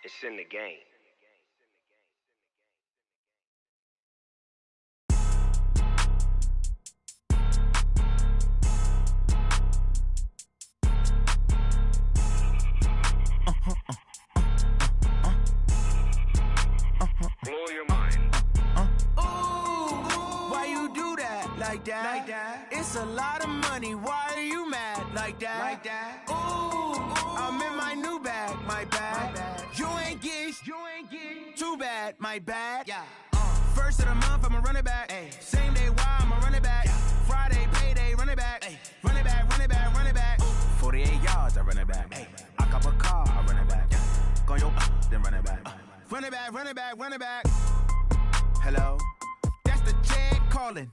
It's in the game. Blow your mind. Ooh, why you do that like that? Like that? It's a lot of money. Why are you mad like that? Like that? Ooh, I'm in my new bag, my bag. You ain't get too bad, my bad. Yeah. First of the month, I'ma run it back. Ay. Same day, why I'ma run it back. Yeah. Friday, payday, run it back. Ay. Run it back, run it back, run it back. 48 yards, I run it back. Ay. I cop a car, I run it back. Yeah. Go your then run it back. Run it back, run it back, run it back. Hello? That's the jag calling.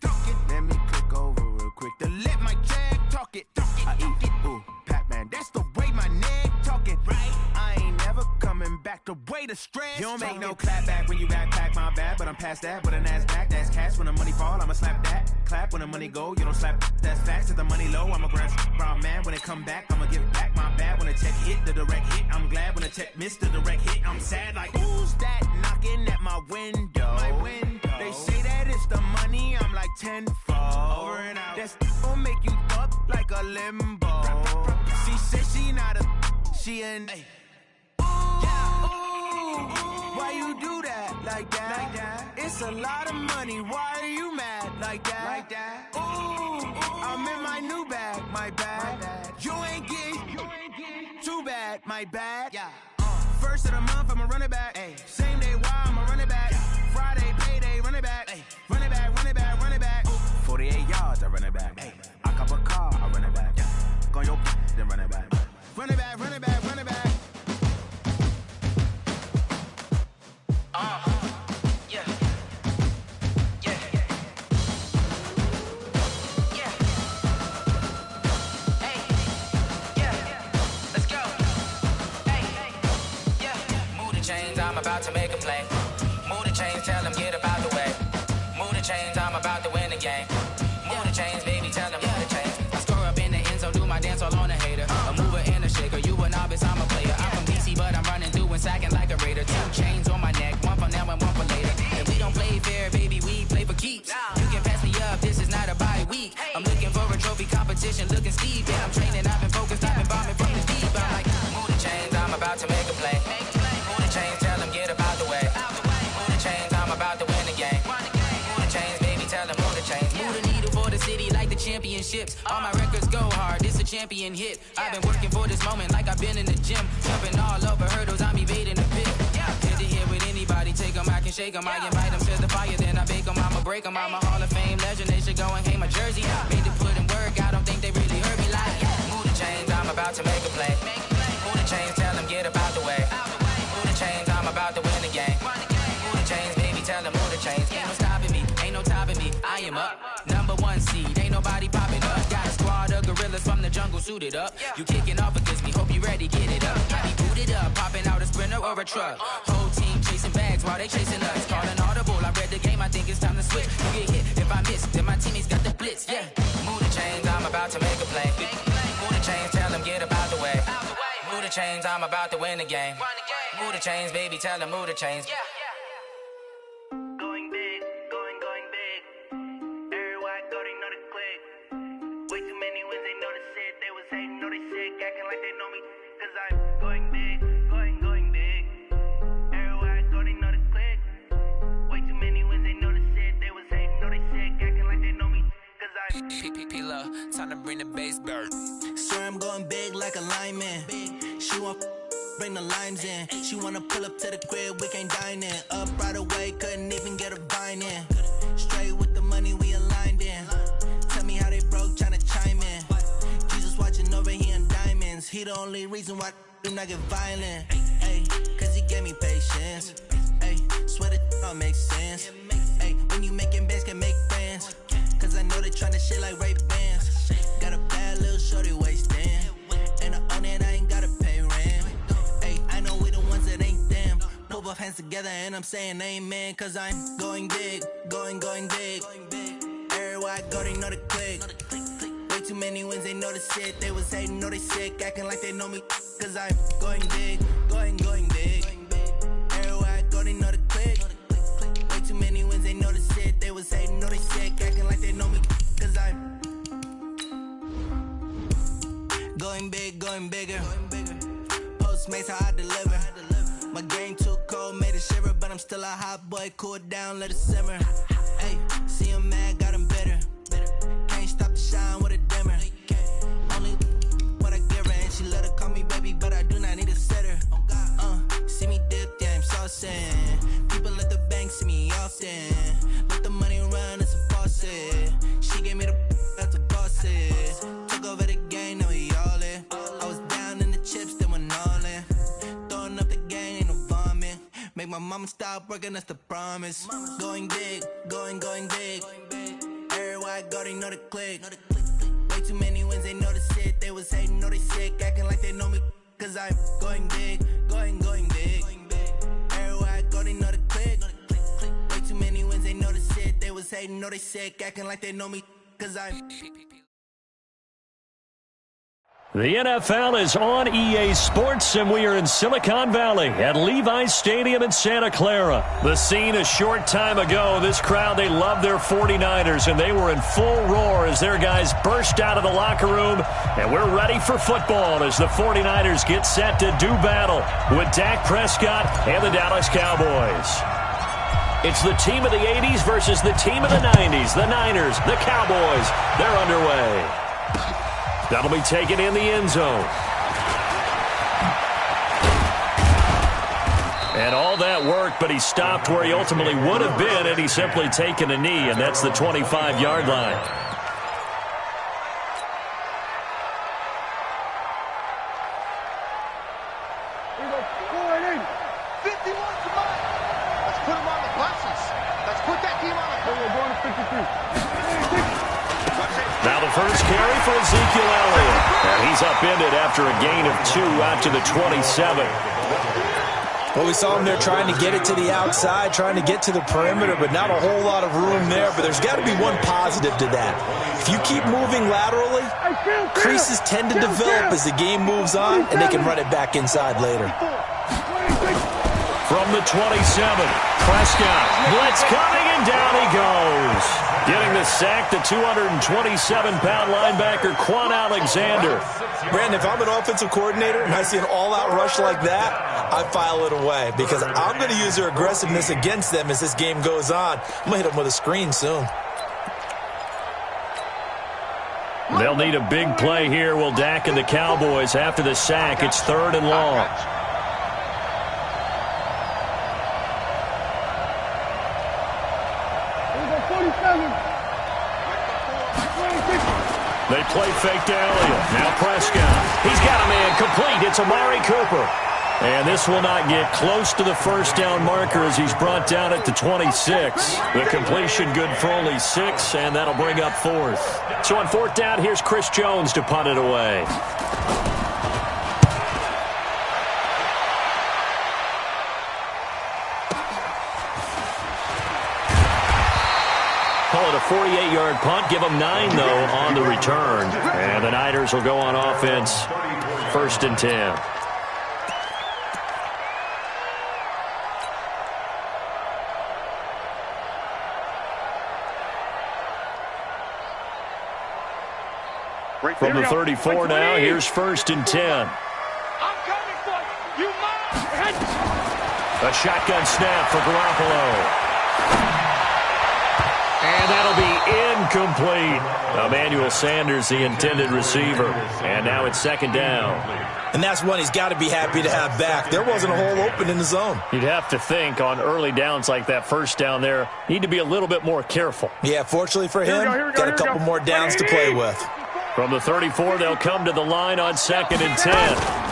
Let me click over real quick. To let my jag talk it. I eat it, ooh, Pac-Man. That's the way my neck talking. Right? I ain't never coming back the way the stress. You don't make no clap back when you backpack, my bad. But I'm past that, but an ass back, that's cash. When the money fall, I'ma slap that. Clap when the money go, you don't slap, that's facts. If the money low, I'ma grab brown man. When it come back, I'ma give back my bad. When the check hit, the direct hit, I'm glad. When the check missed the direct hit, I'm sad like, who's that knocking at my window? My window. They say that it's the money, I'm like tenfold. Over and out. That's gon' make you up like a limbo. She said she not a, she an. Why you do that like that? Like that? It's a lot of money. Why are you mad like that? Like that? Ooh, I'm in my new bag, my bag. You ain't get too bad, my bad. Yeah. First of the month, I'ma run it back. Ay. Same day, why I'ma run it back. Yeah. Friday, payday, run it back. Ay. Run it back, run it back, run it back. 48 yards, I run it back. Ay. I cop a car, I run it back. Yeah. Go your then run it back. Run it back, run it back, run it back. Yeah. Yeah. Yeah. Hey. Yeah. Let's go. Hey. Yeah. Move the chains, I'm about to make a play. Move the chains, tell them get about the way. Move the chains, I'm about to win the game. Move the chains, baby, tell them move the chains. I score up in the end zone, do my dance all on a hater. A mover and a shaker, you a novice, I'm a player. I'm from DC, but I'm running through and sacking like a raider. 2 chains on my neck, one for now and one for later. And we don't play fair, baby, we play for keeps. You can pass me up, this is not a bye week. I'm looking for a trophy competition, looking steep. And I'm training, I've been focused, I've been bombing from the deep. I'm like, move the chains, I'm about to make a play. Move the chains, tell them get about the way. Move the chains, I'm about to win the game. Move the chains, baby, tell them move the chains. Move the needle for the city like the championships. All my records go hard, this a champion hit. I've been working for this moment like I've been in the gym. Jumping all over hurdles, I'm evading the pit. Hit to hit with anybody, take them, I can shake them. I invite them to the fire, then I bake them, I'ma break them. I'm a Hall of Fame legend, they should go and hang my jersey. Made to put in work, I don't think they really heard me like. Move the chains, I'm about to make a play. Move the chains, tell them get about the way. Move the chains, I'm about to win the game. Move the chains, baby, tell them move the chains. Ain't no stopping me, ain't no topping me, I am up. #1 seed, ain't nobody popping up. Got a squad of gorillas from the jungle suited up. You kicking off against me, hope you ready, get it up. I be booted up, popping out a sprinter or a truck. Whole team chasing bags while they chasing us. Calling audible, I read the game, I think it's time to switch. You get hit, if I miss, then my teammates got the blitz, yeah. Move the chains, I'm about to make a play. Move the chains, tell them get about the way. Move the chains, I'm about to win the game. Move the chains, baby, tell them move the chains. Going big, going big. Everywhere I go, they know the click. Way too many wins, they know the shit. They was hating, know they sick, acting like they know me. Cause I'm going big, going big. Everywhere I go, they know the click. Way too many wins, they know the shit. They was hating, know they sick, acting like they know me. Cause I'm P-P-P-Love, time to bring the bass bird. Swear I'm going big like a lineman. She want bring the limes in. She wanna pull up to the crib, we can't dine in. Up right away, couldn't even get a vine in. Straight with the money we aligned in. Tell me how they broke, tryna chime in. Jesus watching over here in diamonds. He the only reason why do not get violent. Ay, cause he gave me patience. Ay, swear that all makes sense. Ay, when you making bands, can make friends. Cause I know they tryna shit like Ray-Bans. Got a bad little shorty wasting. And I own it, I ain't gotta pay rent. Ay, I know we the ones that ain't them. Put both hands together and I'm saying amen. Cause I'm going big, going big. Everywhere I go, they know the click. Way too many wins, they know the shit. They was hating, know they sick, acting like they know me. Cause I'm going big, going big. till a hot boy cool down, let it simmer. Hey, see him mad, got him bitter. Can't stop the shine with a dimmer. Only what I give her, and she let her call me baby, but I do not need a sitter. See me dip, yeah, I'm saucing. People at the bank see me often. Let the money run, it's a faucet. She gave me the that's a boss it. Took over the game, now we all in. I was down in the chips, then went all in. Throwing up the game, ain't no vomit. Make my mama stop working, that's the promise. Going big, going big. Everywhere I go, they know the click. Way too many wins, they know the shit. They was hating, know they sick, acting like they know me. Cause I'm going big, going big. Everywhere I go, they know the click. Way too many wins, they know the shit. They was hating, know they sick, acting like they know me. Cause I'm... The NFL is on EA Sports, and we are in Silicon Valley at Levi's Stadium in Santa Clara. The scene a short time ago, this crowd, they love their 49ers, and they were in full roar as their guys burst out of the locker room, and we're ready for football as the 49ers get set to do battle with Dak Prescott and the Dallas Cowboys. It's the team of the 80s versus the team of the 90s. The Niners, the Cowboys, they're underway. That'll be taken in the end zone. And all that work, but he stopped where he ultimately would have been had he simply taken a knee, and that's the 25-yard line. Here we go, 480. 51 to mine. Let's put him on the buses. Let's put that team on the buses. We're going to 53. Now the first carry for Ezekiel Elliott. And he's upended after a gain of 2 out to the 27. Well, we saw him there trying to get it to the outside, trying to get to the perimeter, but not a whole lot of room there. But there's got to be one positive to that. If you keep moving laterally, creases tend to develop as the game moves on, and they can run it back inside later. From the 27, Prescott, blitz coming, and down he goes. Getting the sack, the 227-pound linebacker, Quan Alexander. Brandon, if I'm an offensive coordinator and I see an all-out rush like that, I file it away because I'm going to use their aggressiveness against them as this game goes on. I'm going to hit them with a screen soon. They'll need a big play here, will Dak and the Cowboys. After the sack, it's 3rd and long. They play fake to Elliott. Now Prescott. He's got a man complete. It's Amari Cooper. And this will not get close to the first down marker as he's brought down at the 26. The completion good for only 6, and that'll bring up 4th. So on 4th down, here's Chris Jones to punt it away. Call it a 48-yard punt. Give them 9, though, on the return. And the Niners will go on offense. 1st and 10. From the 34 now, here's 1st and 10. I'm coming for you. You must. A shotgun snap for Garoppolo. And that'll be incomplete. Emmanuel Sanders, the intended receiver. And now it's 2nd down. And that's one he's got to be happy to have back. There wasn't a hole open in the zone. You'd have to think on early downs like that first down there, need to be a little bit more careful. Yeah, fortunately for him, got a couple more downs to play with. From the 34, they'll come to the line on 2nd and 10.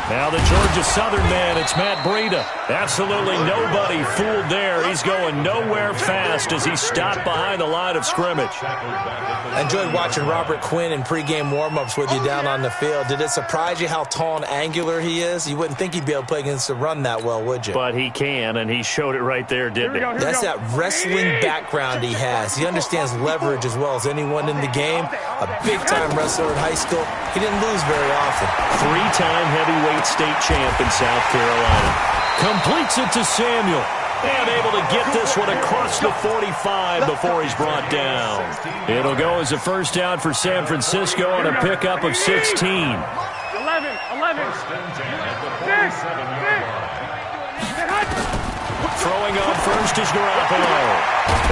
Now the Georgia Southern man, it's Matt Breida. Absolutely nobody fooled there. He's going nowhere fast as he stopped behind the line of scrimmage. I enjoyed watching Robert Quinn in pregame warm-ups with you down on the field. Did it surprise you how tall and angular he is? You wouldn't think he'd be able to play against the run that well, would you? But he can, and he showed it right there, didn't he? That's that wrestling background he has. He understands leverage as well as anyone in the game. A big-time wrestler in high school. He didn't lose very often. 3-time heavyweight state champ in South Carolina. Completes it to Samuel. And able to get this one across the 45 before he's brought down. It'll go as a 1st down for San Francisco on a pickup of 16. 11. 6. Throwing on first is Garoppolo.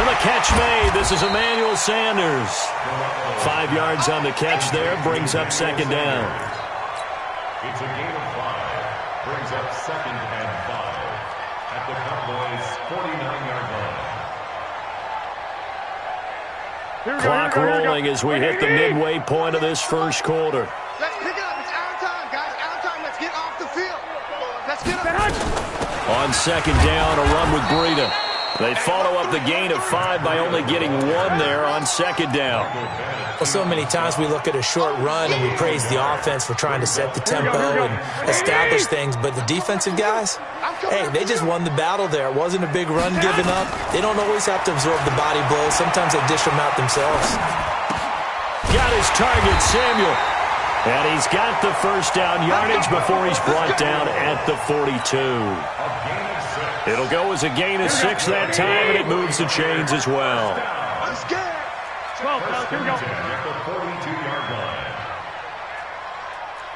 And the catch made. This is Emmanuel Sanders. 5 yards on the catch there. Brings up second down. It's a gain of 5. Brings up 2nd and 5 at the Cowboys' 49-yard line. Clock rolling as we hit the midway point of this first quarter. Let's pick it up. It's out of time, guys. Out of time. Let's get off the field. Let's get up. On second down, a run with Breida. They follow up the gain of 5 by only getting 1 there on second down. Well, so many times we look at a short run and we praise the offense for trying to set the tempo and establish things, but the defensive guys, hey, they just won the battle there. It wasn't a big run given up. They don't always have to absorb the body blows. Sometimes they dish them out themselves. Got his target, Samuel. And he's got the first down yardage before he's brought down at the 42. It'll go as a gain of 6 that time, and it moves the chains as well. I'm scared. 12, here we go. At the 42-yard line.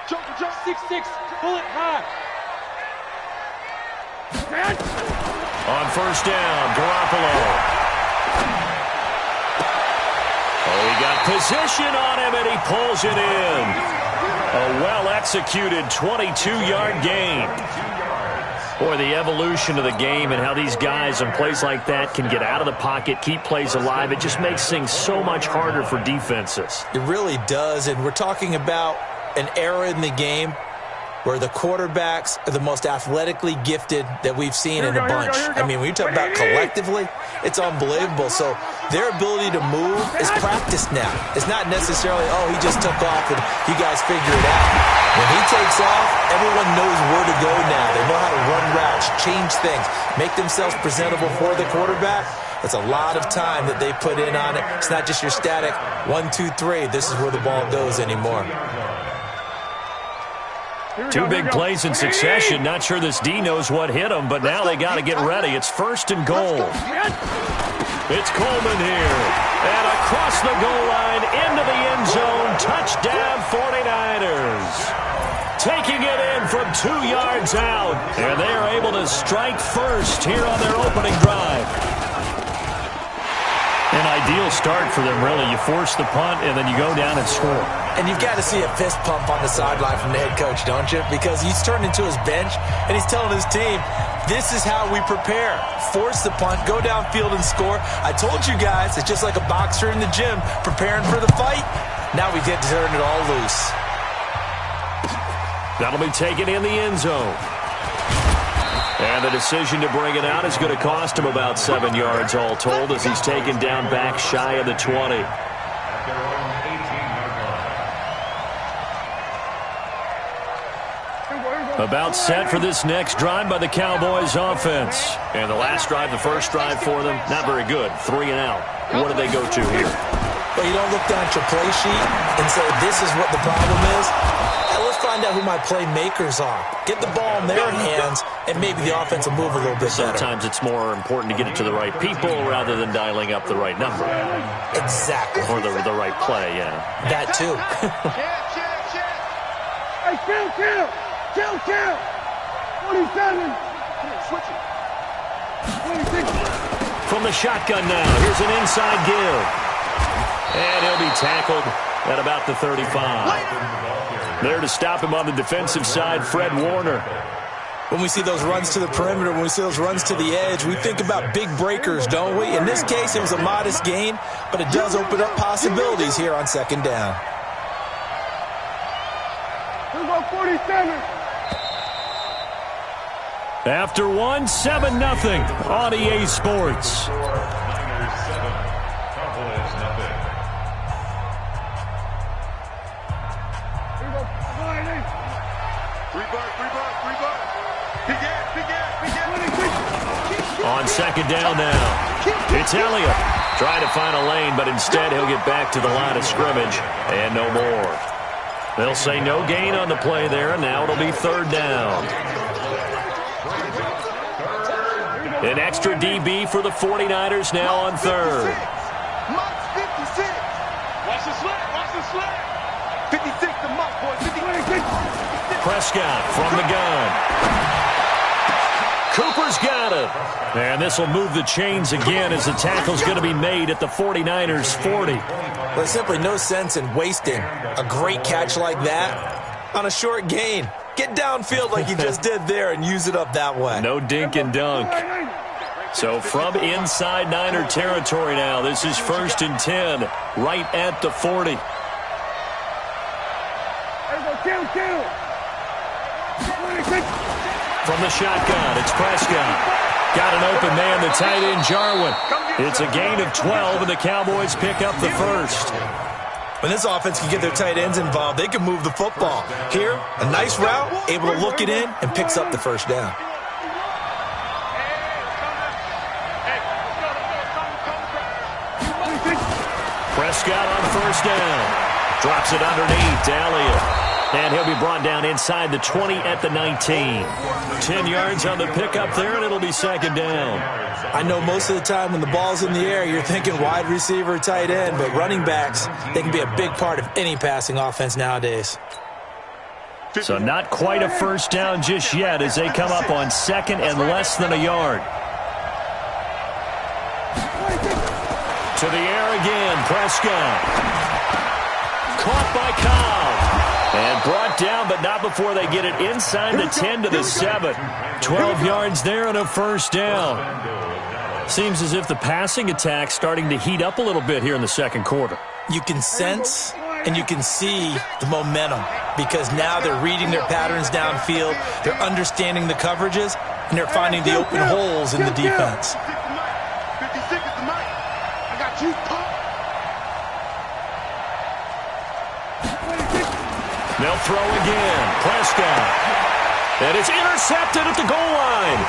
Jump, 6-6. Pull it high. On first down, Garoppolo. Oh, he got position on him, and he pulls it in. A well-executed 22-yard gain. Boy, the evolution of the game and how these guys in plays like that can get out of the pocket, keep plays alive, it just makes things so much harder for defenses. It really does, and we're talking about an era in the game where the quarterbacks are the most athletically gifted that we've seen in a bunch. I mean, when you talk about collectively, it's unbelievable. So their ability to move is practiced now. It's not necessarily, oh, he just took off and you guys figure it out. When he takes off, everyone knows where to go now. They know how to run routes, change things, make themselves presentable for the quarterback. It's a lot of time that they put in on it. It's not just your static 1, 2, 3. This is where the ball goes anymore. 2 big plays in succession. Not sure this D knows what hit him, but now they got to get ready. It's 1st and goal. It's Coleman here. And across the goal line, into the end zone. Touchdown 49ers. Taking it in from 2 yards out. And they are able to strike first here on their opening drive. An ideal start for them, really. You force the punt, and then you go down and score. And you've got to see a fist pump on the sideline from the head coach, don't you? Because he's turned into his bench, and he's telling his team, this is how we prepare. Force the punt, go downfield and score. I told you guys, it's just like a boxer in the gym preparing for the fight. Now we get to turn it all loose. That'll be taken in the end zone. And the decision to bring it out is going to cost him about 7 yards all told as he's taken down back shy of the 20. About set for this next drive by the Cowboys offense. And the last drive, the first drive for them, not very good. 3 and out. What do they go to here? Well, you don't look down at your play sheet and say, this is what the problem is. Let's find out who my playmakers are. Get the ball in their hands, and maybe the offense will move a little bit better. Sometimes it's more important to get it to the right people rather than dialing up the right number. Exactly. Or the right play, yeah. That too. Hey, kill. 27. Switch it. 26. From the shotgun now, here's an inside give. And he'll be tackled at about the 35. There to stop him on the defensive side, Fred Warner. When we see those runs to the perimeter, when we see those runs to the edge, we think about big breakers, don't we? In this case, it was a modest gain, but it does open up possibilities here on second down. Here we go, 47. After 1, 7-0 on EA Sports. On second down now, it's Elliott. Trying to find a lane, but instead he'll get back to the line of scrimmage, and no more. They'll say no gain on the play there, and now it'll be 3rd down. An extra DB for the 49ers now on 3rd. Mott's 56. Watch the slant. 56 to Mott, boys. 56. Prescott from the gun. Cooper Cooper's got it. And this will move the chains again as the tackle's going to be made at the 49ers 40. Well, there's simply no sense in wasting a great catch like that on a short gain. Get downfield like you just did there and use it up that way. No dink and dunk. So from inside Niner territory now, this is 1st and 10, right at the 40. From the shotgun, it's Prescott. Got an open man, the tight end, Jarwin. It's a gain of 12, and the Cowboys pick up the first. When this offense can get their tight ends involved, they can move the football. Here, a nice route, able to look it in, and picks up the first down. Prescott on first down. Drops it underneath to Elliott. And he'll be brought down inside the 20 at the 19. 10 yards on the pickup there, and it'll be 2nd down. I know most of the time when the ball's in the air, you're thinking wide receiver, tight end, but running backs, they can be a big part of any passing offense nowadays. So not quite a first down just yet as they come up on 2nd and less than a yard. To the air again, Prescott. Caught by Cobb. And brought down, but not before they get it inside the 10 to the 7. 12 yards there and a first down. Seems as if the passing attack's starting to heat up a little bit here in the second quarter. You can sense and you can see the momentum because now they're reading their patterns downfield, they're understanding the coverages, and they're finding the open holes in the defense. 56 is the mic. I got you. They'll throw again. Prescott. And it's intercepted at the goal line.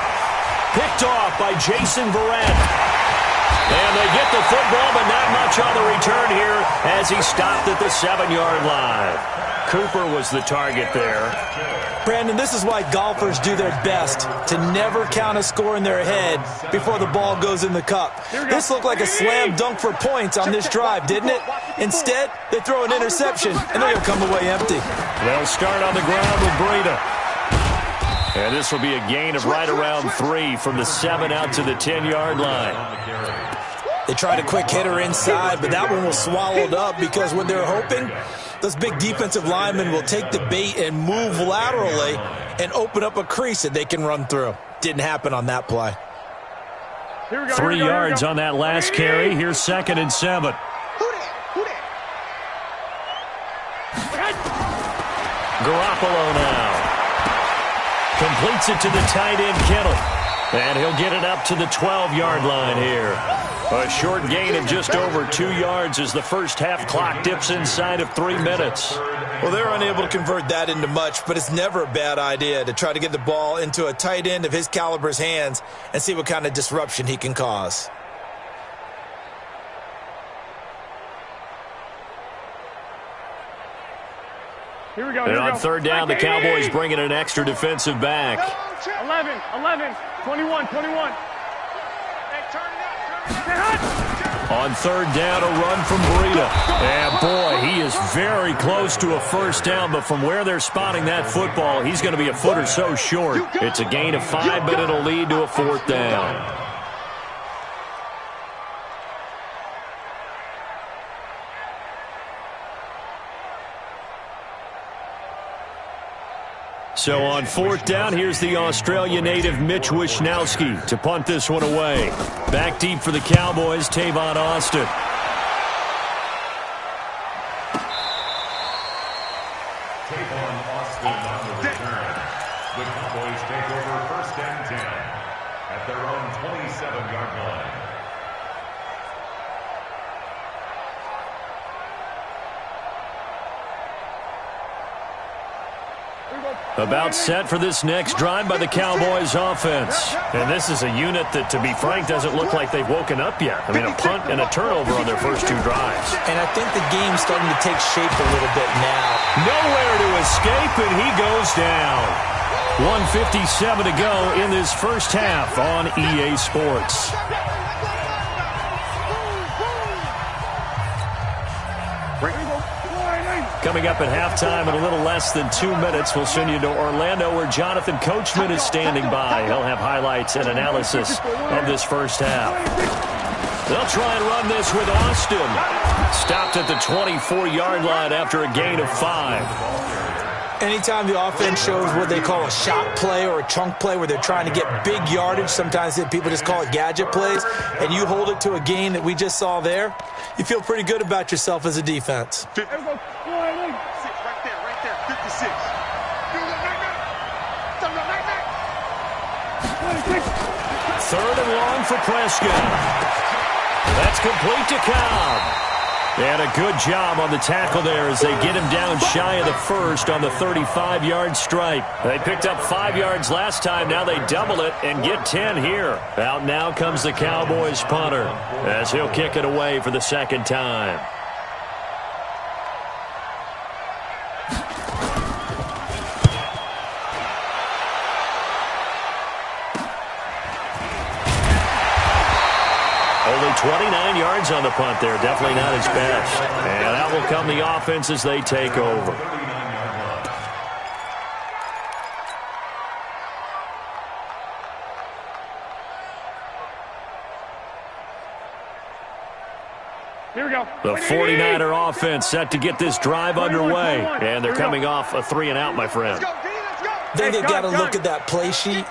Picked off by Jason Verrett. And they get the football, but not much on the return here as he stopped at the 7-yard line. Cooper was the target there. Brandon, this is why golfers do their best to never count a score in their head before the ball goes in the cup. This looked like a slam dunk for points on this drive, didn't it? Instead, they throw an interception, and they're going to come away empty. They'll start on the ground with Breida. And this will be a gain of right around 3 from the 7 out to the 10-yard line. They tried a quick hitter inside, but that one was swallowed up because when they're hoping, those big defensive linemen will take the bait and move laterally and open up a crease that they can run through. Didn't happen on that play. 3 yards on that last carry. Here's 2nd and 7. Garoppolo now. Completes it to the tight end, Kittle. And he'll get it up to the 12-yard line here. A short gain of just over 2 yards as the first half clock dips inside of 3 minutes. Well, they're unable to convert that into much, but it's never a bad idea to try to get the ball into a tight end of his caliber's hands and see what kind of disruption he can cause. Here we go. And on 3rd down, the Cowboys bring in an extra defensive back. 11, 21. On 3rd down, a run from Breida. And, boy, he is very close to a first down, but from where they're spotting that football, he's going to be a foot or so short. It's a gain of 5, but it'll lead to a 4th down. So on 4th down, here's the Australia native Mitch Wishnowsky to punt this one away. Back deep for the Cowboys, Tavon Austin. Tavon Austin on the return. The Cowboys take over 1st and 10 at their own 27-yard line. About set for this next drive by the Cowboys offense. And this is a unit that, to be frank, doesn't look like they've woken up yet. I mean, a punt and a turnover on their first 2 drives. And I think the game's starting to take shape a little bit now. Nowhere to escape, and he goes down. 1:57 to go in this first half on EA Sports. coming up at halftime in a little less than 2 minutes. We'll send you to Orlando, where Jonathan Coachman is standing by. He'll have highlights and analysis of this first half. They'll try and run this with Austin. Stopped at the 24-yard line after a gain of 5. Anytime the offense shows what they call a shot play or a chunk play where they're trying to get big yardage, sometimes people just call it gadget plays, and you hold it to a gain that we just saw there, you feel pretty good about yourself as a defense. Right there, 56. Third and long for Prescott. That's complete to Cobb. And a good job on the tackle there as they get him down shy of the first on the 35-yard stripe. They picked up 5 yards last time. Now they double it and get 10 here. Out now comes the Cowboys punter as he'll kick it away for the second time. Only 29 yards on the punt there. Definitely not his best. And out will come the offense as they take over. Here we go. The 49er offense set to get this drive underway. And they're coming off a 3-and-out, my friend. I think they've got to look at that play sheet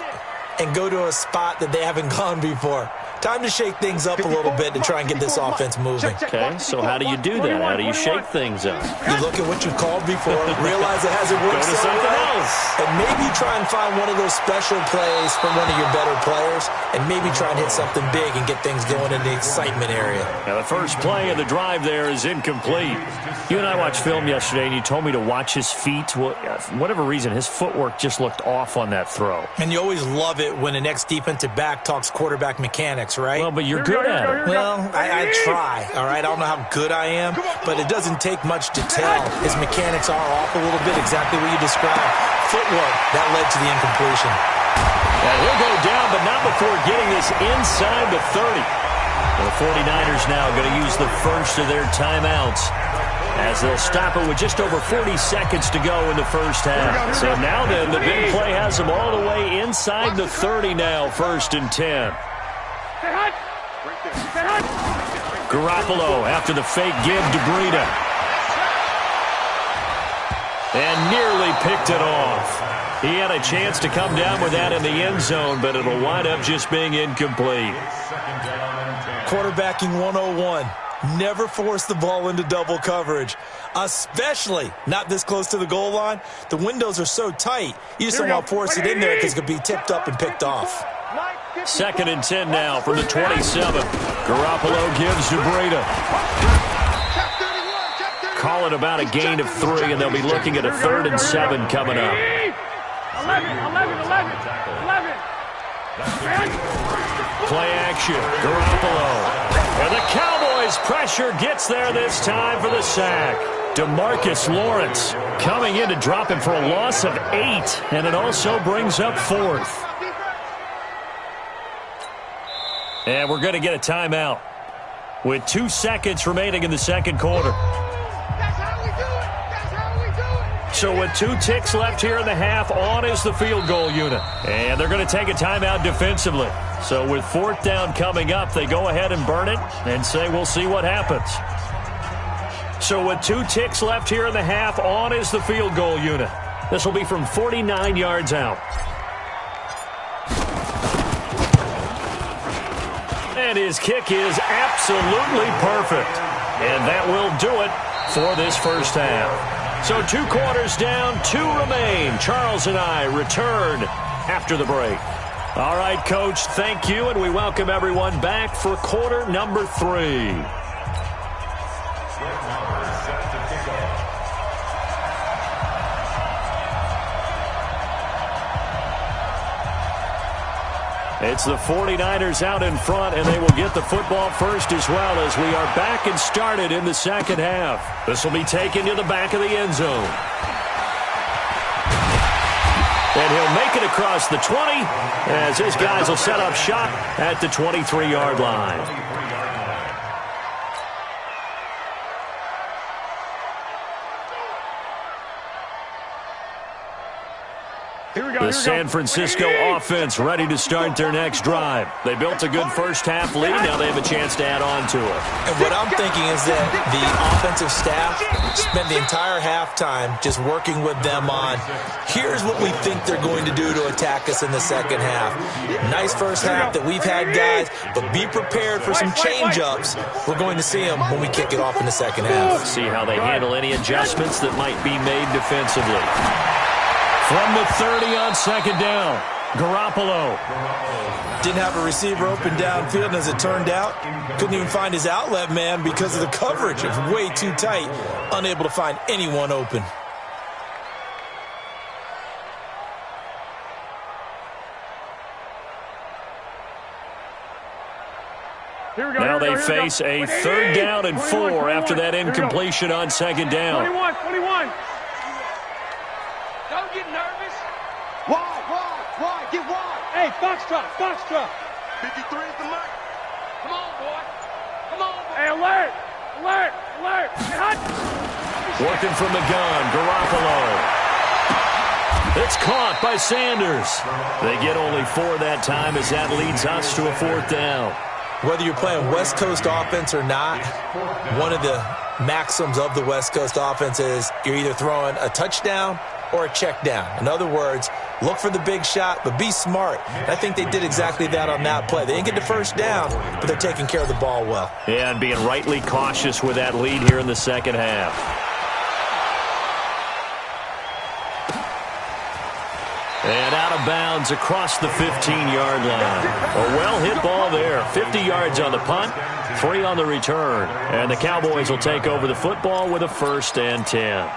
and go to a spot that they haven't gone before. Time to shake things up a little bit to try and get this offense moving. Okay, so how do you do that? How do you shake things up? You look at what you called before, realize it hasn't worked so well, else. and maybe try and find one of those special plays from one of your better players, and maybe try and hit something big and get things going in the excitement area. Now, the first play of the drive there is incomplete. You and I watched film yesterday, and you told me to watch his feet. Well, for whatever reason, his footwork just looked off on that throw. And you always love it when the next defensive back talks quarterback mechanics, right? Well, but you're good at it. Well, I try, all right? I don't know how good I am, but it doesn't take much to tell. His mechanics are off a little bit, exactly what you described. Footwork, that led to the incompletion. And he'll go down, but not before getting this inside the 30. The 49ers now going to use the first of their timeouts as they'll stop it with just over 40 seconds to go in the first half. So now then, the big play has them all the way inside the 30 now, 1st and 10. Garoppolo after the fake give to Breida. And nearly picked it off. He had a chance to come down with that in the end zone, but it'll wind up just being incomplete. Quarterbacking 101. Never force the ball into double coverage, especially not this close to the goal line. The windows are so tight, you just don't want to force it in there because it could be tipped up and picked off. 2nd and 10 now from the 27. Garoppolo gives to Breida. Call it about a gain of 3, and they'll be looking at a 3rd and 7 coming up. 11. Play action. Garoppolo. And the Cowboys pressure gets there this time for the sack. DeMarcus Lawrence coming in to drop him for a loss of 8, and it also brings up 4th. And we're going to get a timeout with 2 seconds remaining in the second quarter. So with 2 ticks left here in the half, on is the field goal unit. And they're going to take a timeout defensively. So with 4th down coming up, they go ahead and burn it and say we'll see what happens. So with 2 ticks left here in the half, on is the field goal unit. This will be from 49 yards out. And his kick is absolutely perfect. And that will do it for this first half. So 2 quarters down, 2 remain. Charles and I return after the break. All right, Coach, thank you, and we welcome everyone back for quarter number 3. It's the 49ers out in front, and they will get the football first as well as we are back and started in the second half. This will be taken to the back of the end zone. And he'll make it across the 20 as his guys will set up shop at the 23-yard line. The San Francisco offense ready to start their next drive. They built a good first-half lead. Now they have a chance to add on to it. And what I'm thinking is that the offensive staff spent the entire halftime just working with them on, here's what we think they're going to do to attack us in the second half. Nice first half that we've had, guys, but be prepared for some change-ups. We're going to see them when we kick it off in the second half. See how they handle any adjustments that might be made defensively. From the 30 on second down, Garoppolo. Didn't have a receiver open downfield, and as it turned out, couldn't even find his outlet man because of the coverage. It was way too tight, unable to find anyone open. Now they face a third down and 4 after that incompletion on second down. 21. Don't get nervous. Wide, get wide. Hey, foxtrot. 53 is the mark. Come on, boy. Hey, alert. Working from the gun, Garoppolo. It's caught by Sanders. They get only 4 that time as that leads us to a fourth down. Whether you're playing West Coast offense or not, one of the maxims of the West Coast offense is you're either throwing a touchdown or a check down. In other words, look for the big shot, but be smart. And I think they did exactly that on that play. They didn't get the first down, but they're taking care of the ball well. Yeah, and being rightly cautious with that lead here in the second half. And out of bounds across the 15-yard line. A well-hit ball there. 50 yards on the punt, 3 on the return. And the Cowboys will take over the football with a 1st and 10.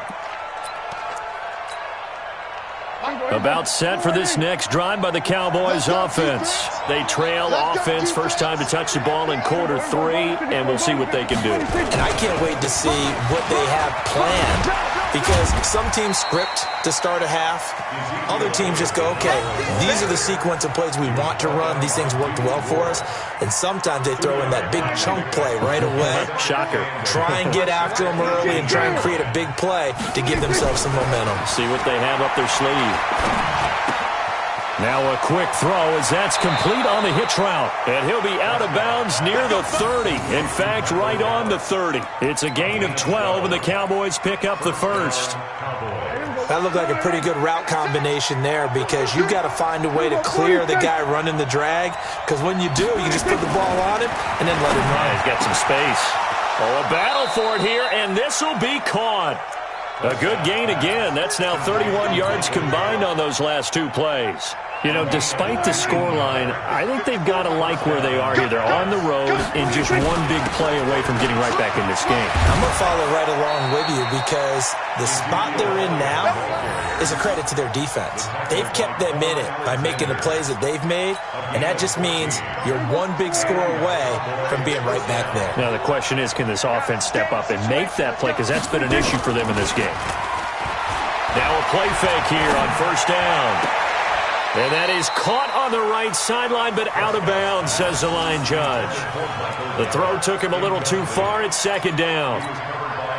About set for this next drive by the Cowboys offense. They trail offense, first time to touch the ball in quarter 3, and we'll see what they can do. And I can't wait to see what they have planned, because some teams script to start a half. Other teams just go, okay, these are the sequence of plays we want to run. These things worked well for us. And sometimes they throw in that big chunk play right away. Shocker. Try and get after them early and try and create a big play to give themselves some momentum. See what they have up their sleeve. Now a quick throw as that's complete on the hitch route. And he'll be out of bounds near the 30. In fact, right on the 30. It's a gain of 12, and the Cowboys pick up the first. That looked like a pretty good route combination there, because you've got to find a way to clear the guy running the drag, because when you do, you just put the ball on him and then let him run. Yeah, he's got some space. Oh, a battle for it here, and this will be caught. A good gain again. That's now 31 yards combined on those last 2 plays. You know, despite the scoreline, I think they've got to like where they are here. They're on the road and just one big play away from getting right back in this game. I'm going to follow right along with you, because the spot they're in now is a credit to their defense. They've kept them in it by making the plays that they've made, and that just means you're one big score away from being right back there. Now the question is, can this offense step up and make that play, because that's been an issue for them in this game. Now a play fake here on first down. And that is caught on the right sideline, but out of bounds, says the line judge. The throw took him a little too far. It's second down.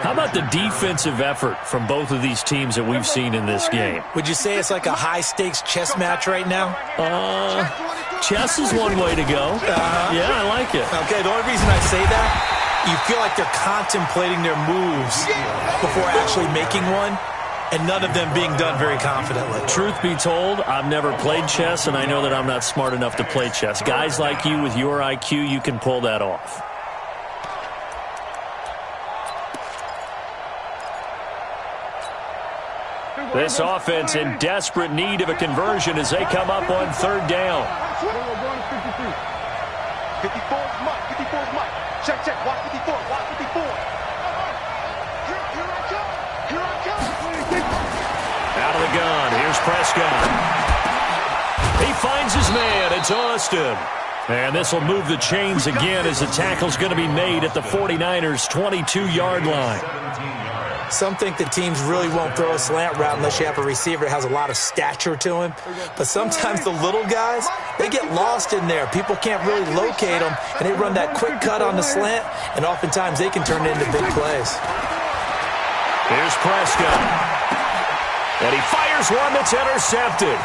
How about the defensive effort from both of these teams that we've seen in this game? Would you say it's like a high-stakes chess match right now? Chess is one way to go. Yeah, I like it. Okay, the only reason I say that, you feel like they're contemplating their moves before actually making one, and none of them being done very confidently. Truth be told, I've never played chess, and I know that I'm not smart enough to play chess. Guys like you with your IQ, you can pull that off. This offense in desperate need of a conversion as they come up on third down. 54's Mike. Check. Watch 54. Out of the gun. Here's Prescott. He finds his man. It's Austin. And this will move the chains again as the tackle's going to be made at the 49ers' 22-yard line. Some think that teams really won't throw a slant route unless you have a receiver that has a lot of stature to him. But sometimes the little guys, they get lost in there. People can't really locate them, and they run that quick cut on the slant, and oftentimes they can turn it into big plays. Here's Prescott. And he fires Here's one that's intercepted.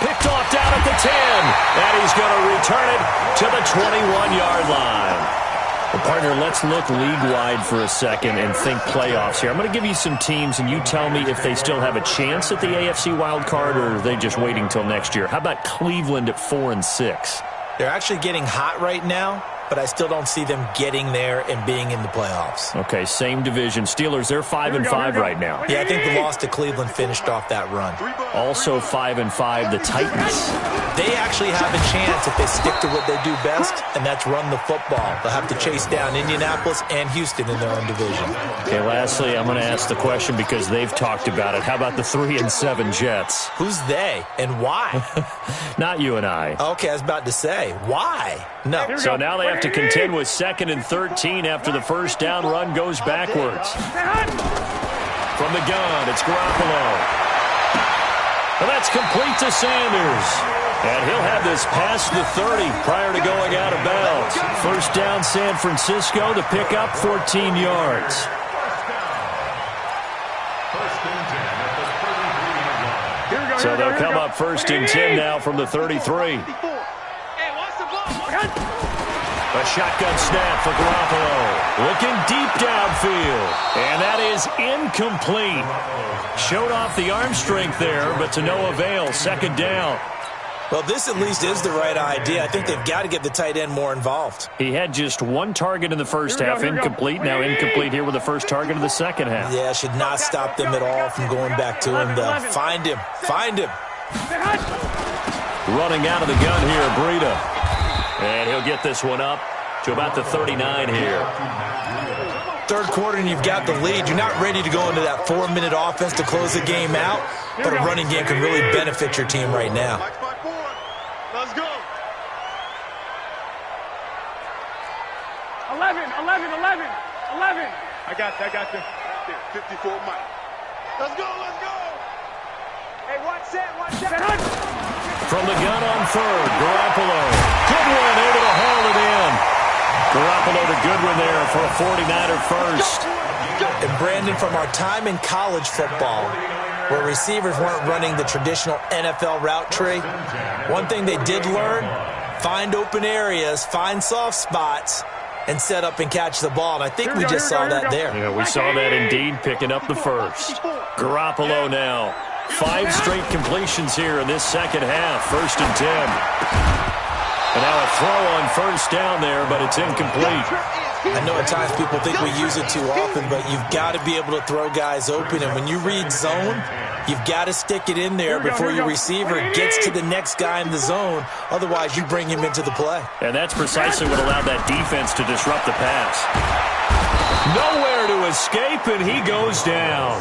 Picked off down at the 10. And he's going to return it to the 21-yard line. Well, partner, let's look league-wide for a second and think playoffs here. I'm going to give you some teams, and you tell me if they still have a chance at the AFC wild card or are they just waiting till next year. How about Cleveland at 4-6? They're actually getting hot right now, but I still don't see them getting there and being in the playoffs. Okay, same division. Steelers, they're 5-5 right now. Yeah, I think the loss to Cleveland finished off that run. Also 5-5, the Titans. They actually have a chance if they stick to what they do best, and that's run the football. They'll have to chase down Indianapolis and Houston in their own division. Okay, lastly, I'm going to ask the question because they've talked about it. How about the 3-7 Jets? Who's they and why? Not you and I. Okay, I was about to say, why? No. So now they have to contend with 2nd and 13 after the first down run goes backwards. From the gun, it's Garoppolo. Well, that's complete to Sanders. And he'll have this past the 30 prior to going out of bounds. First down, San Francisco. The pickup, 14 yards. So they'll come up 1st and 10 now from the 33. A shotgun snap for Garoppolo. Looking deep downfield. And that is incomplete. Showed off the arm strength there, but to no avail. 2nd down. Well, this at least is the right idea. I think they've got to get the tight end more involved. He had just one target in the first half, incomplete. Now incomplete here with the first target of the second half. Yeah, should not stop them at all from going back to him, though. Find him. Find him. Running out of the gun here, Breida. And he'll get this one up to about the 39 here. Third quarter and you've got the lead. You're not ready to go into that 4-minute offense to close the game out, but a running game can really benefit your team right now. Let's go. 11. I got you. 54 Mike. Let's go. Hey, watch that. From the gun on 3rd, Garoppolo. Goodwin able to haul it in. Garoppolo to Goodwin there for a 49er first. And Brandon, from our time in college football, where receivers weren't running the traditional NFL route tree, one thing they did learn, find open areas, find soft spots, and set up and catch the ball. And I think we just saw that there. Yeah, we saw that indeed, picking up the first. Garoppolo now. 5 straight completions here in this second half. 1st and 10. And now a throw on first down there, but it's incomplete. I know at times people think we use it too often, but you've got to be able to throw guys open. And when you read zone, you've got to stick it in there before your receiver gets to the next guy in the zone. Otherwise, you bring him into the play. And that's precisely what allowed that defense to disrupt the pass. Nowhere to escape, and he goes down.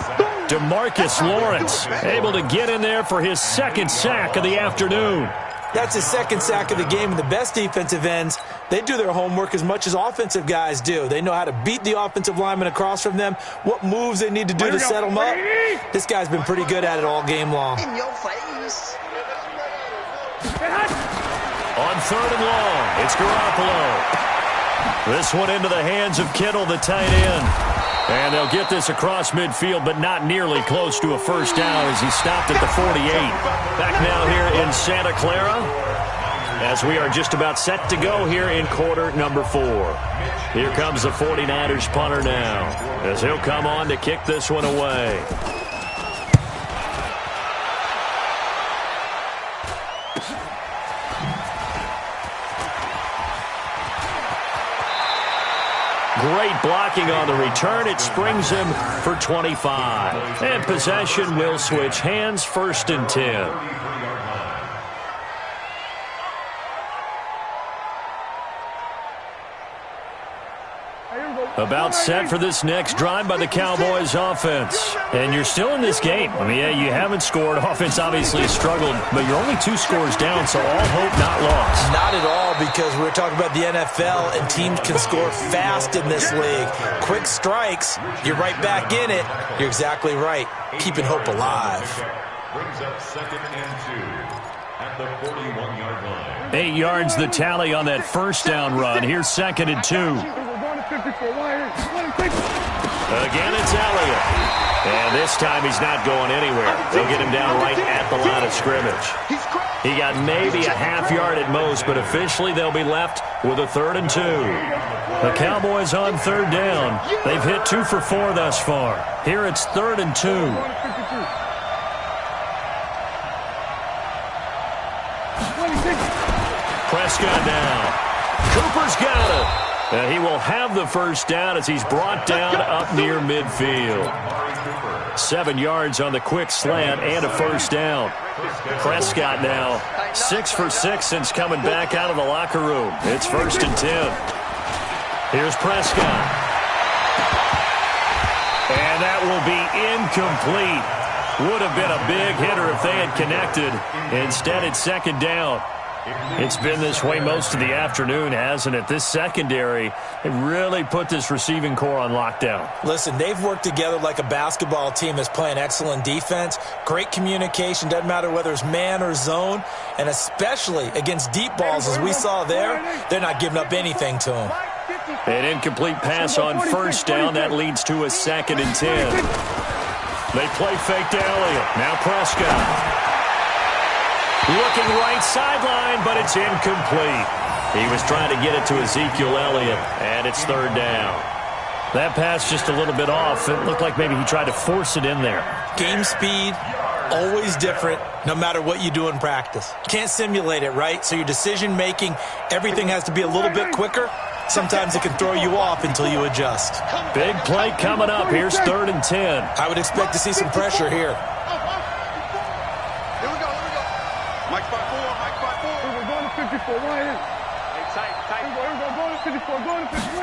DeMarcus Lawrence able to get in there for his 2nd sack of the afternoon. That's his 2nd sack of the game, and the best defensive ends, they do their homework as much as offensive guys do. They know how to beat the offensive lineman across from them, what moves they need to do to set them up. This guy's been pretty good at it all game long. In your face. On 3rd and long, it's Garoppolo. This one into the hands of Kittle, the tight end. And they'll get this across midfield, but not nearly close to a first down as he stopped at the 48. Back now here in Santa Clara as we are just about set to go here in quarter number 4. Here comes the 49ers punter now as he'll come on to kick this one away. Great blocking on the return. It springs him for 25. And possession will switch hands. 1st and 10. About set for this next drive by the Cowboys offense. And you're still in this game. I mean, yeah, you haven't scored. Offense obviously struggled, but you're only 2 scores down, so all hope not lost. Not at all, because we're talking about the NFL, and teams can score fast in this league. Quick strikes, you're right back in it. You're exactly right. Keeping hope alive. Brings up 2nd and 2 at the 41-yard line. 8 yards the tally on that first down run. Here's 2nd and 2. Again, it's Elliott. And this time he's not going anywhere. They'll get him down right at the line of scrimmage. He got maybe a half yard at most, but officially they'll be left with a 3rd and 2. The Cowboys on 3rd down. They've hit 2 for 4 thus far. Here it's 3rd and 2. Prescott now. Cooper's got it. And he will have the first down as he's brought down up near midfield. 7 yards on the quick slant and a first down. Prescott now 6 for 6 since coming back out of the locker room. It's 1st and 10. Here's Prescott. And that will be incomplete. Would have been a big hitter if they had connected. Instead, it's 2nd down. It's been this way most of the afternoon, hasn't it? This secondary, they really put this receiving core on lockdown. Listen, they've worked together like a basketball team that's playing excellent defense. Great communication, doesn't matter whether it's man or zone. And especially against deep balls, as we saw there, they're not giving up anything to them. An incomplete pass on 1st down. That leads to a 2nd and 10. They play fake to Elliott. Now Prescott. Looking right sideline, but it's incomplete. He was trying to get it to Ezekiel Elliott, and it's 3rd down. That pass just a little bit off. It looked like maybe he tried to force it in there. Game speed, always different, no matter what you do in practice. Can't simulate it, right? So your decision-making, everything has to be a little bit quicker. Sometimes it can throw you off until you adjust. Big play coming up. Here's 3rd and 10. I would expect to see some pressure here.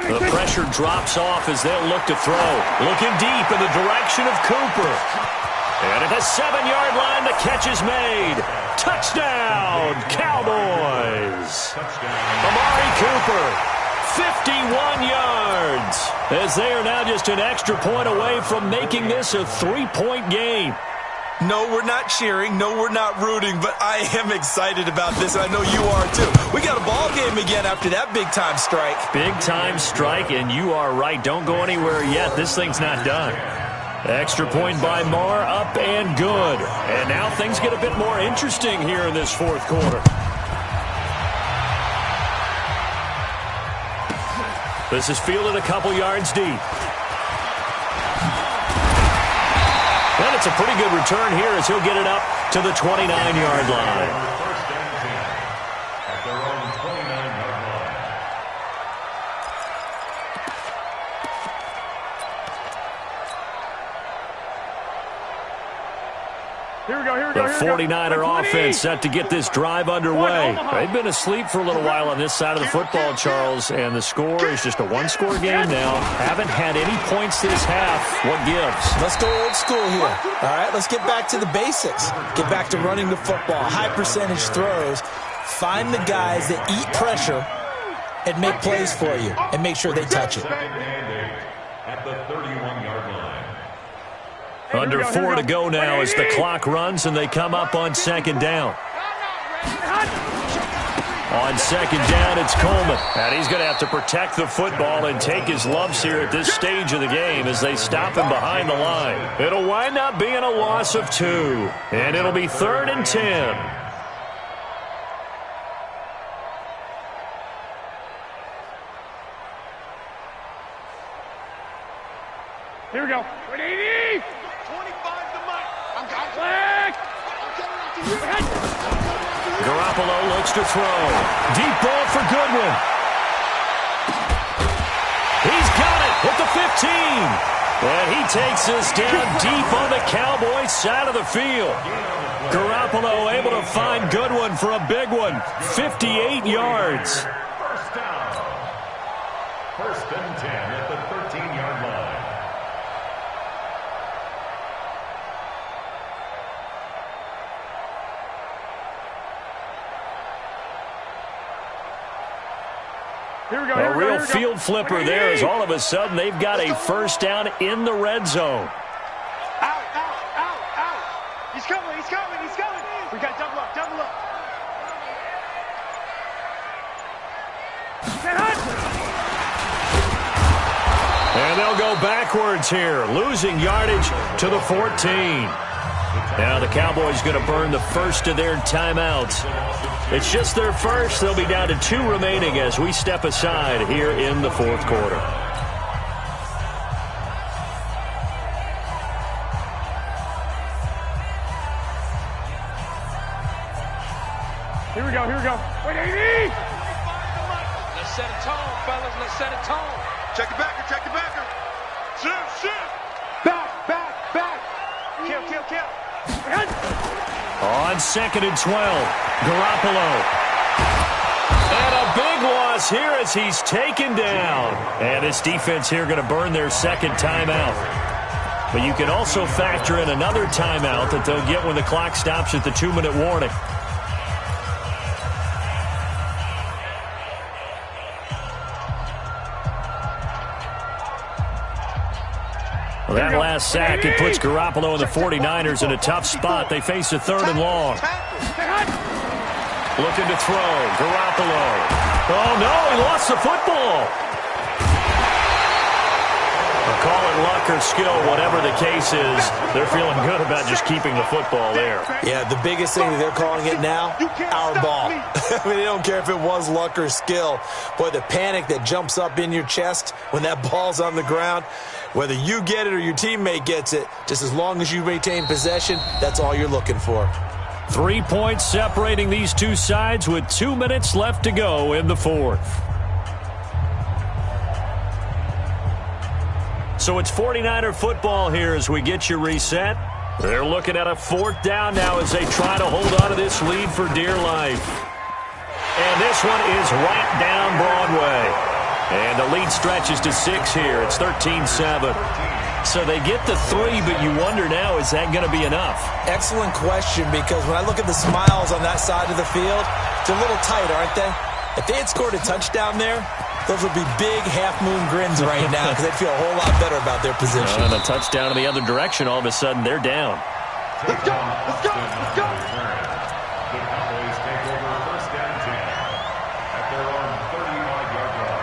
The pressure drops off as they'll look to throw. Looking deep in the direction of Cooper. And at the 7-yard line, the catch is made. Touchdown, Cowboys. Amari Cooper, 51 yards. As they are now just an extra point away from making this a 3-point game. No, we're not cheering. No, we're not rooting, but I am excited about this. I know you are, too. We got a ball game again after that big-time strike. Big-time strike, and you are right. Don't go anywhere yet. This thing's not done. Extra point by Marr, up and good. And now things get a bit more interesting here in this 4th quarter. This is fielded a couple yards deep. And it's a pretty good return here as he'll get it up to the 29-yard line. First and 10 at their own 29-yard line. Here we go. The 49er offense set to get this drive underway. They've been asleep for a little while on this side of the football, Charles, and the score is just a 1-score game now. Haven't had any points this half. What gives? Let's go old school here. All right, let's get back to the basics. Get back to running the football, high percentage throws. Find the guys that eat pressure and make plays for you and make sure they touch it. At the 31-yard line. Under 4 to go now as the clock runs and they come up on 2nd down. On 2nd down, it's Coleman. And he's going to have to protect the football and take his lumps here at this stage of the game as they stop him behind the line. It'll wind up being a loss of 2. And it'll be 3rd and 10. Here we go. 180. 25 to Mike. I'm got Garoppolo looks to throw. Deep ball for Goodwin. He's got it at the 15. And he takes this down deep on the Cowboys side of the field. Garoppolo able to find Goodwin for a big one. 58 yards. First down. 1st and 10 at the 13-yard line. A real field flipper there as all of a sudden they've got a first down in the red zone. Out. He's coming. We got double up. And they'll they'll go backwards here, losing yardage to the 14. Now the Cowboys going to burn the first of their timeouts. It's just their first. They'll be down to 2 remaining as we step aside here in the fourth quarter. Here we go. Wait, 80! Let's set a tone, fellas. Let's set a tone. Check it backer. Shoot. Back. Kill. On 2nd and 12, Garoppolo. And a big loss here as he's taken down. And this defense here going to burn their second timeout. But you can also factor in another timeout that they'll get when the clock stops at the 2-minute warning. That last sack, it puts Garoppolo and the 49ers in a tough spot. They face a 3rd and long. Looking to throw. Garoppolo. Oh, no, he lost the football. Call it luck or skill, whatever the case is. They're feeling good about just keeping the football there. Yeah, the biggest thing that they're calling it now, our ball. I mean, they don't care if it was luck or skill. Boy, the panic that jumps up in your chest when that ball's on the ground, whether you get it or your teammate gets it, just as long as you maintain possession, that's all you're looking for. 3 points separating these two sides with 2 minutes left to go in the fourth. So it's 49er football here as we get you reset. They're looking at a 4th down now as they try to hold on to this lead for dear life. And this one is right down Broadway. And the lead stretches to 6 here. It's 13-7. So they get the 3, but you wonder now, is that going to be enough? Excellent question, because when I look at the smiles on that side of the field, they're a little tight, aren't they? If they had scored a touchdown there, those would be big half-moon grins right now because they'd feel a whole lot better about their position. And a touchdown in the other direction, all of a sudden they're down. Let's go. The Cowboys take over 1st and 10 at their own 35-yard line.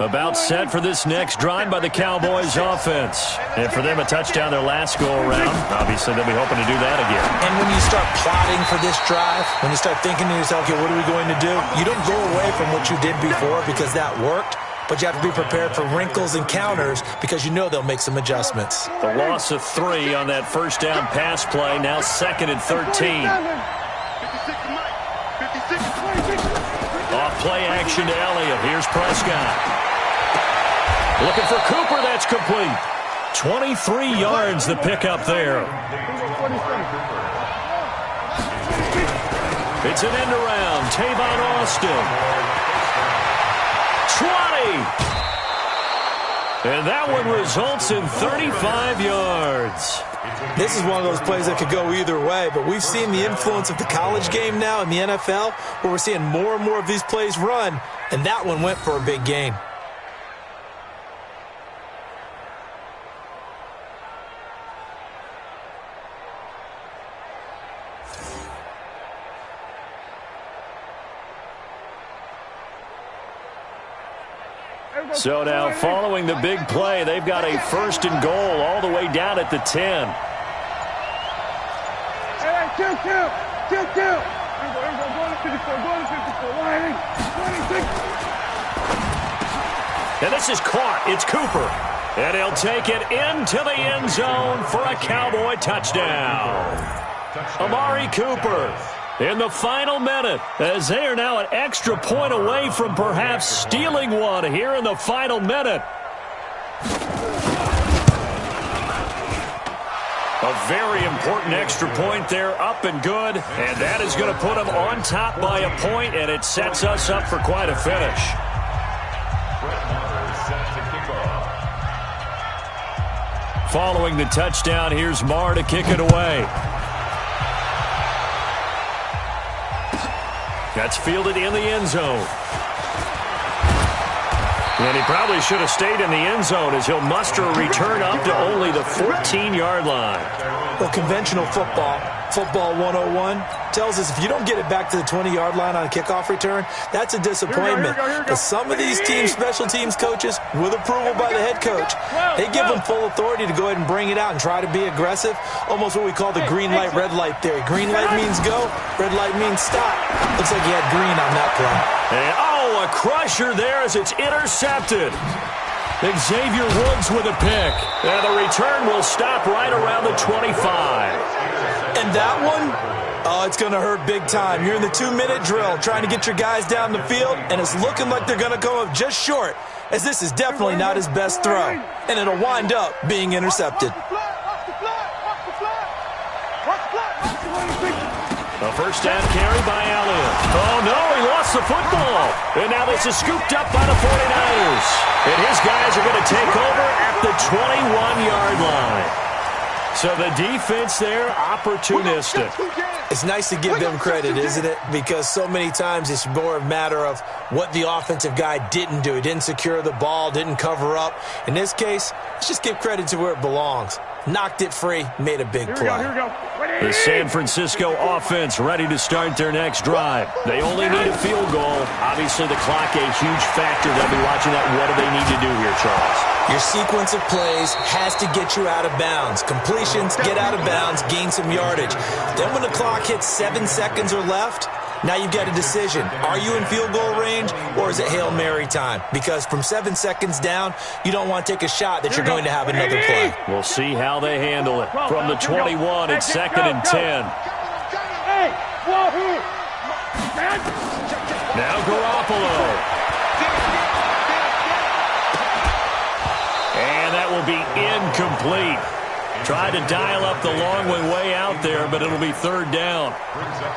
About set for this next drive by the Cowboys offense. And for them, a touchdown their last go-around. Obviously, they'll be hoping to do that again. And when you start plotting for this drive, when you start thinking to yourself, okay, what are we going to do? You don't go away from what you did before because that worked, but you have to be prepared for wrinkles and counters because you know they'll make some adjustments. The loss of 3 on that 1st down pass play, now 2nd and 13. Off play action to Elliott. Here's Prescott. Looking for Cooper. That's complete. 23 yards the pickup there. It's an end around. Tavon Austin. 20. And that one results in 35 yards. This is one of those plays that could go either way, but we've seen the influence of the college game now in the NFL, where we're seeing more and more of these plays run, and that one went for a big gain. So now, following the big play, they've got a 1st and goal all the way down at the 10. Hey, kill. Go to 54, go to 26. And this is caught. It's Cooper. And he'll take it into the end zone for a Cowboy touchdown. Amari Cooper in the final minute, as they are now an extra point away from perhaps stealing one here in the final minute. A very important extra point there, up and good, and that is going to put them on top by a point, and it sets us up for quite a finish. Following the touchdown, here's Marr to kick it away. That's fielded in the end zone. And he probably should have stayed in the end zone as he'll muster a return up to only the 14-yard line. Well, conventional football 101, tells us if you don't get it back to the 20-yard line on a kickoff return, that's a disappointment. Because some of these teams, special teams coaches, with approval by the head coach, they give them full authority to go ahead and bring it out and try to be aggressive. Almost what we call the green light, red light theory. Green light means go, red light means stop. Looks like he had green on that play. And, a crusher there as it's intercepted. Xavier Woods with a pick. And the return will stop right around the 25. And that one, it's going to hurt big time. You're in the 2-minute drill trying to get your guys down the field, and it's looking like they're going to come up just short, as this is definitely not his best throw. And it'll wind up being intercepted. A first down carry by Elliott. Oh, no, he lost the football. And now this is scooped up by the 49ers. And his guys are going to take over at the 21-yard line. So the defense there, opportunistic. It's nice to give them credit, isn't it? Because so many times it's more a matter of what the offensive guy didn't do. He didn't secure the ball, didn't cover up. In this case, let's just give credit to where it belongs. Knocked it free, made a big play. The San Francisco offense ready to start their next drive. They only need a field goal. Obviously, the clock a huge factor. They'll be watching that. What do they need to do here, Charles? Your sequence of plays has to get you out of bounds. Completions, get out of bounds, gain some yardage. Then when the clock hits 7 seconds or left, now you've got a decision. Are you in field goal range, or is it Hail Mary time? Because from 7 seconds down, you don't want to take a shot that you're going to have another play. We'll see how they handle it. From the 21, it's 2nd and 10. Now Garoppolo. And that will be incomplete. Tried to dial up the long way out there, but it'll be 3rd down.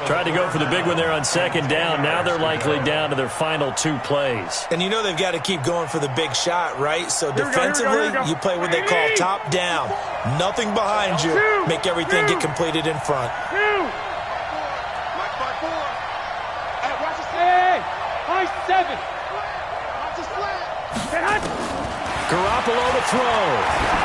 Tried to go for the big one there on 2nd down. Now they're likely down to their final 2 plays. And you know they've got to keep going for the big shot, right? So defensively, you play what they call top down. Nothing behind you. Make everything get completed in front. Garoppolo to throw.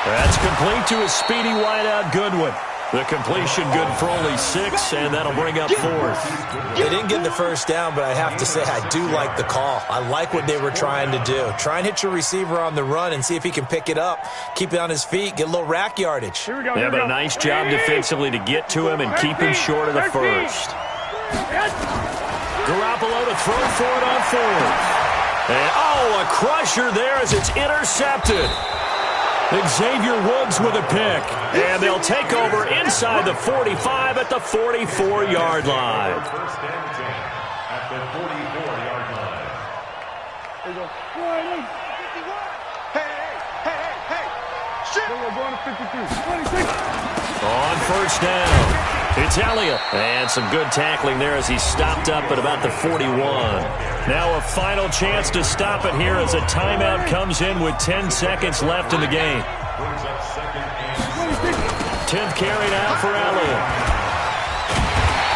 That's complete to a speedy wideout Goodwin. The completion good for only 6, and that'll bring up 4th. They didn't get the first down, but I have to say I do like the call. I like what they were trying to do. Try and hit your receiver on the run and see if he can pick it up, keep it on his feet, get a little rack yardage. Yeah, but a nice job defensively to get to him and keep him short of the first. Garoppolo to throw for it on 4th. And, a crusher there as it's intercepted. Xavier Woods with a pick. And they'll take over inside the 45 at the 44-yard line. First and 10 at the 44-yard line. There you go. 51. Hey. Shit. We're going to 52. 26. On first down, it's Elliott. And some good tackling there as he stopped up at about the 41. Now a final chance to stop it here as a timeout comes in with 10 seconds left in the game. 10th carry now for Elliott.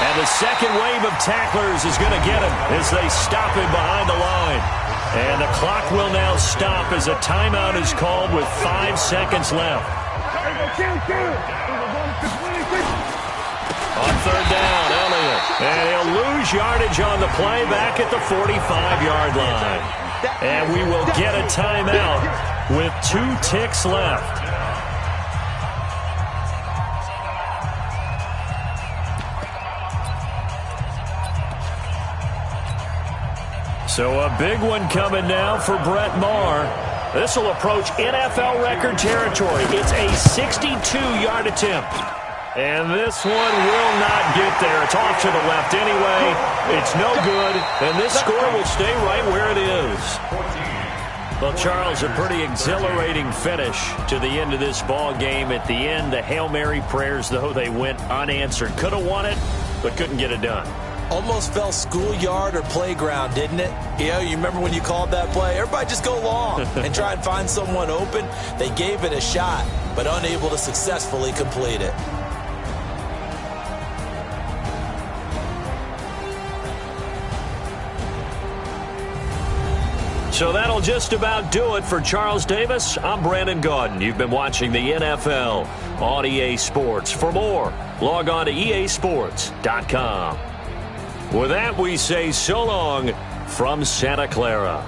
And the second wave of tacklers is going to get him as they stop him behind the line. And the clock will now stop as a timeout is called with 5 seconds left. On 3rd down, Elliott. And he'll lose yardage on the play back at the 45-yard line. And we will get a timeout with 2 ticks left. So a big one coming now for Brett Maher. This will approach NFL record territory. It's a 62-yard attempt. And this one will not get there. It's off to the left anyway. It's no good. And this score will stay right where it is. Well, Charles, a pretty exhilarating finish to the end of this ball game. At the end, the Hail Mary prayers, though, they went unanswered. Could have won it, but couldn't get it done. Almost felt schoolyard or playground, didn't it? You remember when you called that play? Everybody just go long and try and find someone open. They gave it a shot, but unable to successfully complete it. So that'll just about do it for Charles Davis. I'm Brandon Gaudin. You've been watching the NFL on EA Sports. For more, log on to easports.com. With that, we say so long from Santa Clara.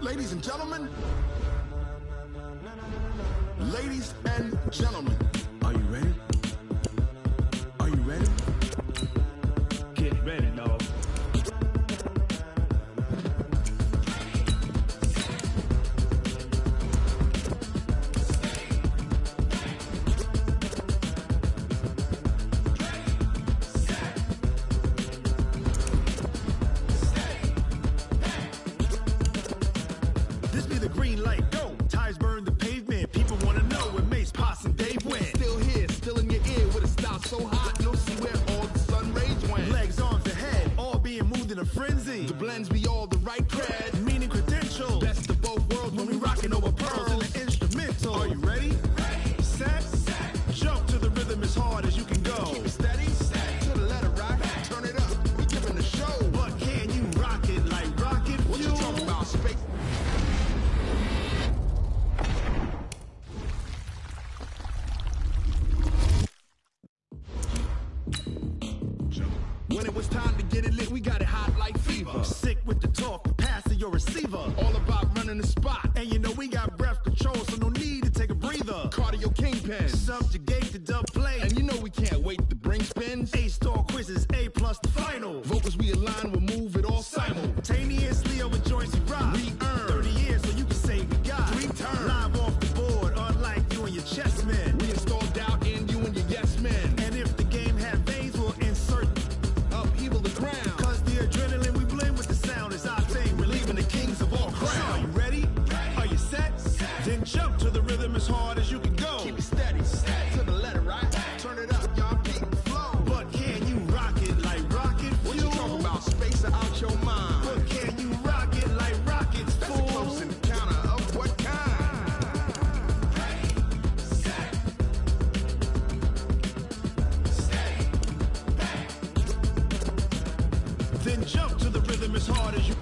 Ladies and gentlemen, are you ready? Are you ready? Get ready, dog. This be the green light, go. Tires burn the pavement. People want to know where Mace, Poss, and Dave went. Still here, still in your ear with a style so hot, no see where all the sun rays went. Legs, arms, and head, all being moved in a frenzy. The blends be all the right cred, meaning credentials. Best of both worlds when we rocking over pearls in the instrumental. Are you ready? Set, jump to the rhythm as hard as you can go. Keep it steady, to the letter rock, turn it up, we giving the show. But can you rock it like rocket fuel? What you talking about, space? When it was time to get it lit, we got it hot like fever. Sick with the talk, the pass to your receiver. All about running the spot. And you know we got breath control, so no need to take a breather. Cardio kingpin, subjugate the dub play. And you know we can't wait to bring spins. A-star quizzes, A+ the final. Vocals we align, we'll move it all simultaneously over joints we rock. We earn 30 years, so you can say we got 3 turns. Live off the board, as hard as you